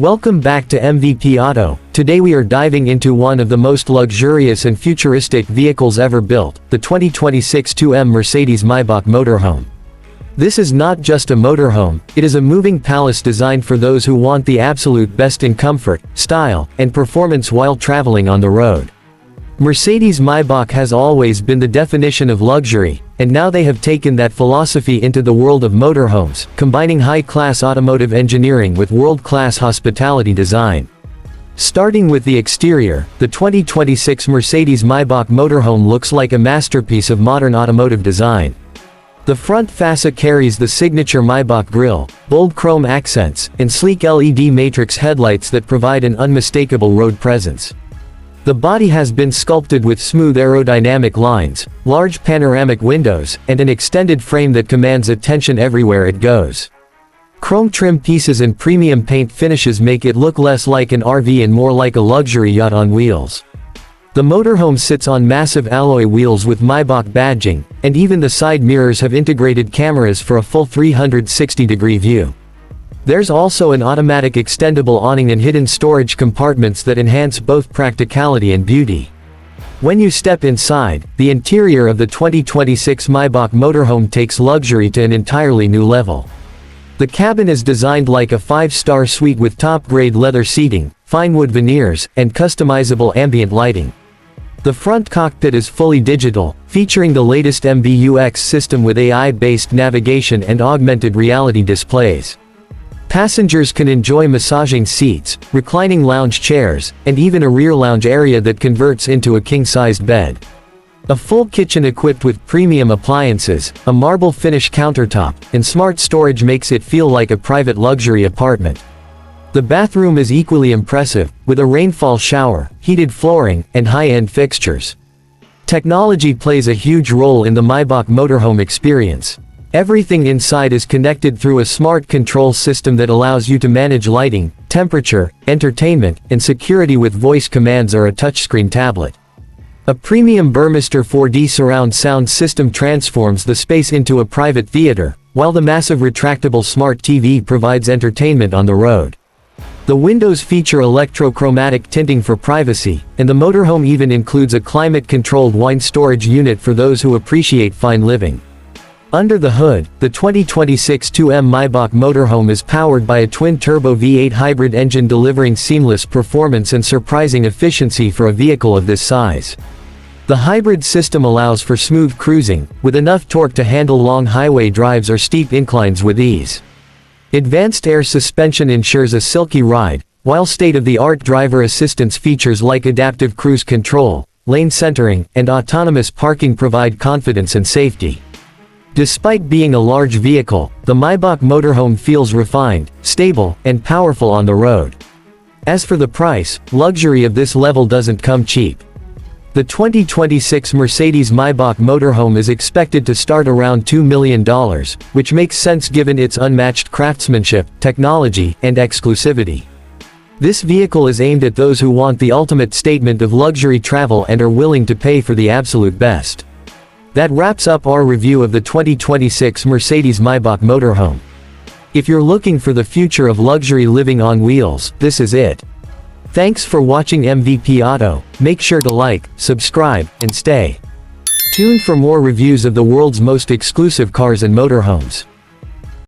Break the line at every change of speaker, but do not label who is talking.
Welcome back to MVP Auto. Today we are diving into one of the most luxurious and futuristic vehicles ever built, the 2026 2M Mercedes Maybach Motorhome. This is not just a motorhome, it is a moving palace designed for those who want the absolute best in comfort, style, and performance while traveling on the road. Mercedes Maybach has always been the definition of luxury, and now they have taken that philosophy into the world of motorhomes, combining high-class automotive engineering with world-class hospitality design. Starting with the exterior, the 2026 Mercedes Maybach Motorhome looks like a masterpiece of modern automotive design. The front fascia carries the signature Maybach grille, bold chrome accents, and sleek LED matrix headlights that provide an unmistakable road presence. The body has been sculpted with smooth aerodynamic lines, large panoramic windows, and an extended frame that commands attention everywhere it goes. Chrome trim pieces and premium paint finishes make it look less like an RV and more like a luxury yacht on wheels. The motorhome sits on massive alloy wheels with Maybach badging, and even the side mirrors have integrated cameras for a full 360-degree view. There's also an automatic extendable awning and hidden storage compartments that enhance both practicality and beauty. When you step inside, the interior of the 2026 Maybach Motorhome takes luxury to an entirely new level. The cabin is designed like a 5-star suite with top-grade leather seating, fine wood veneers, and customizable ambient lighting. The front cockpit is fully digital, featuring the latest MBUX system with AI-based navigation and augmented reality displays. Passengers can enjoy massaging seats, reclining lounge chairs, and even a rear lounge area that converts into a king-sized bed. A full kitchen equipped with premium appliances, a marble finish countertop, and smart storage makes it feel like a private luxury apartment. The bathroom is equally impressive, with a rainfall shower, heated flooring, and high-end fixtures. Technology plays a huge role in the Maybach Motorhome experience. Everything inside is connected through a smart control system that allows you to manage lighting, temperature, entertainment, and security with voice commands or a touchscreen tablet. A premium Burmester 4D surround sound system transforms the space into a private theater, while the massive retractable smart TV provides entertainment on the road. The windows feature electrochromatic tinting for privacy, and the motorhome even includes a climate-controlled wine storage unit for those who appreciate fine living. Under the hood, the 2026 2M Maybach Motorhome is powered by a twin-turbo V8 hybrid engine delivering seamless performance and surprising efficiency for a vehicle of this size. The hybrid system allows for smooth cruising, with enough torque to handle long highway drives or steep inclines with ease. Advanced air suspension ensures a silky ride, while state-of-the-art driver assistance features like adaptive cruise control, lane centering, and autonomous parking provide confidence and safety. Despite being a large vehicle, the Maybach Motorhome feels refined, stable, and powerful on the road. As for the price, luxury of this level doesn't come cheap. The 2026 Mercedes Maybach Motorhome is expected to start around $2 million, which makes sense given its unmatched craftsmanship, technology, and exclusivity. This vehicle is aimed at those who want the ultimate statement of luxury travel and are willing to pay for the absolute best. That wraps up our review of the 2026 Mercedes Maybach Motorhome. If you're looking for the future of luxury living on wheels, this is it. Thanks for watching MVP Auto. Make sure to like, subscribe, and stay tuned for more reviews of the world's most exclusive cars and motorhomes.